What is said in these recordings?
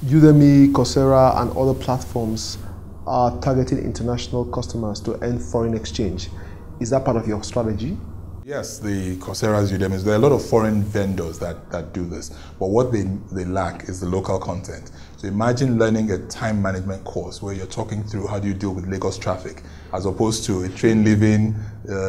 Udemy, Coursera, and other platforms are targeting international customers to earn foreign exchange. Is that part of your strategy? Yes, the Coursera's, Udemy's, there are a lot of foreign vendors that do this, but what they lack is the local content. So imagine learning a time management course where you're talking through how do you deal with Lagos traffic, as opposed to a train leaving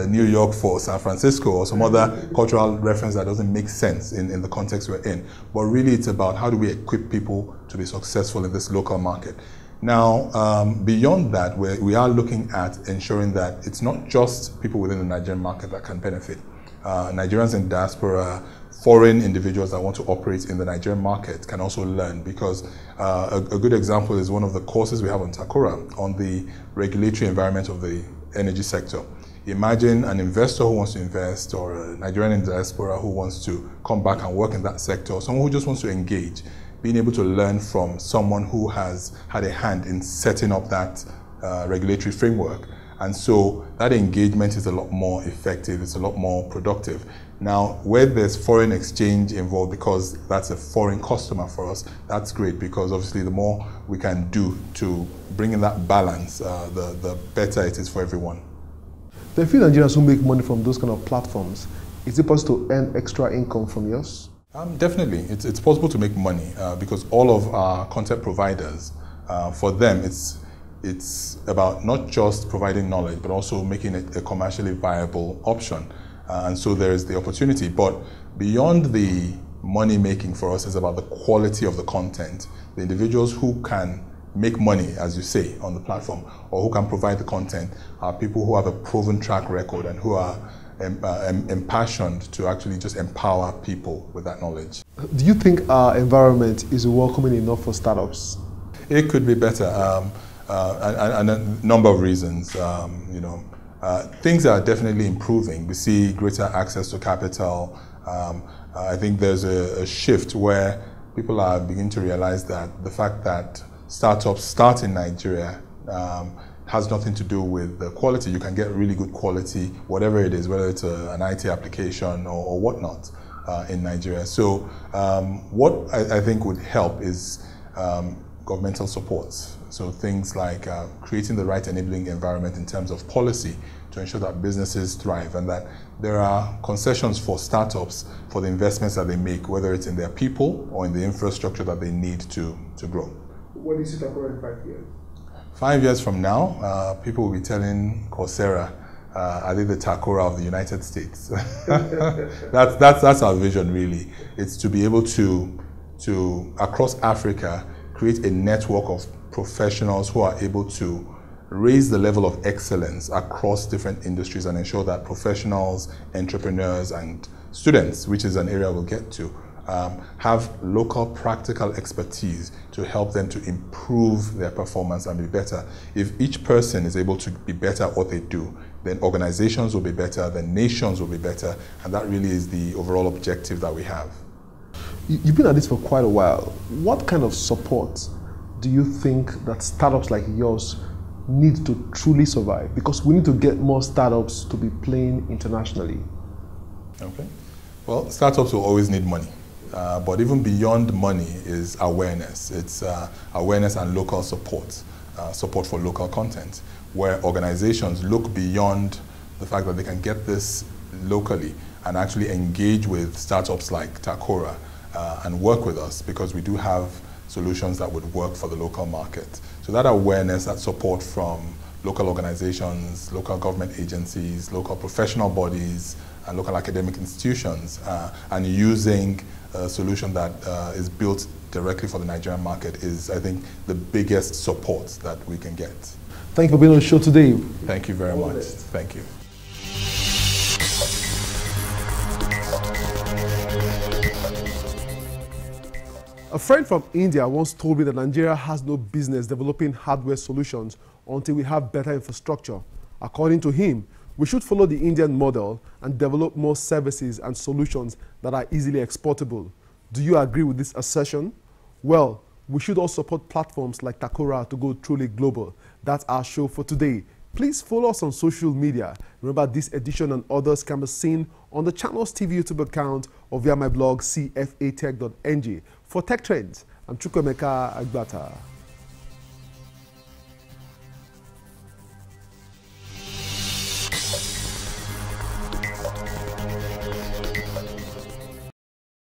New York for San Francisco or some other cultural reference that doesn't make sense in the context we're in. But really it's about how do we equip people to be successful in this local market. Now, beyond that, we are looking at ensuring that it's not just people within the Nigerian market that can benefit. Nigerians in diaspora, foreign individuals that want to operate in the Nigerian market can also learn, because a good example is one of the courses we have on Takora on the regulatory environment of the energy sector. Imagine an investor who wants to invest, or a Nigerian in diaspora who wants to come back and work in that sector, or someone who just wants to engage. Being able to learn from someone who has had a hand in setting up that regulatory framework. And so that engagement is a lot more effective, it's a lot more productive. Now, where there's foreign exchange involved, because that's a foreign customer for us, that's great, because obviously the more we can do to bring in that balance, the better it is for everyone. There are few Nigerians who make money from those kind of platforms. Is it possible to earn extra income from yours? Definitely, it's possible to make money because all of our content providers, for them, it's about not just providing knowledge, but also making it a commercially viable option. And so there is the opportunity. But beyond the money making for us is about the quality of the content. The individuals who can make money, as you say, on the platform, or who can provide the content are people who have a proven track record and who are impassioned to actually just empower people with that knowledge. Do you think our environment is welcoming enough for startups? It could be better, and a number of reasons. Things are definitely improving. We see greater access to capital. I think there's a shift where people are beginning to realize that the fact that startups start in Nigeria has nothing to do with the quality. You can get really good quality, whatever it is, whether it's an IT application or whatnot in Nigeria. So what I think would help is governmental supports. So things like creating the right enabling environment in terms of policy to ensure that businesses thrive and that there are concessions for startups for the investments that they make, whether it's in their people or in the infrastructure that they need to grow. What do you see Takora in 5 years? 5 years from now, people will be telling Coursera, are they the Takora of the United States? that's our vision, really. It's to be able to across Africa, create a network of professionals who are able to raise the level of excellence across different industries and ensure that professionals, entrepreneurs, and students, which is an area we'll get to, have local practical expertise to help them to improve their performance and be better. If each person is able to be better at what they do, then organizations will be better, then nations will be better, and that really is the overall objective that we have. You've been at this for quite a while. What kind of support do you think that startups like yours need to truly survive? Because we need to get more startups to be playing internationally. Okay. Well, startups will always need money. But even beyond money is awareness. It's awareness and local support, support for local content, where organizations look beyond the fact that they can get this locally and actually engage with startups like Takora and work with us, because we do have solutions that would work for the local market. So that awareness, that support from local organizations, local government agencies, local professional bodies, and local academic institutions, and using a solution that is built directly for the Nigerian market is, I think, the biggest support that we can get. Thank you for being on the show today. Thank you very much. Thank you. A friend from India once told me that Nigeria has no business developing hardware solutions until we have better infrastructure. According to him, we should follow the Indian model and develop more services and solutions that are easily exportable. Do you agree with this assertion? Well, we should all support platforms like Takora to go truly global. That's our show for today. Please follow us on social media. Remember, this edition and others can be seen on the channel's TV YouTube account or via my blog cfatech.ng. For Tech Trends, I'm Chukwemeka Agbata.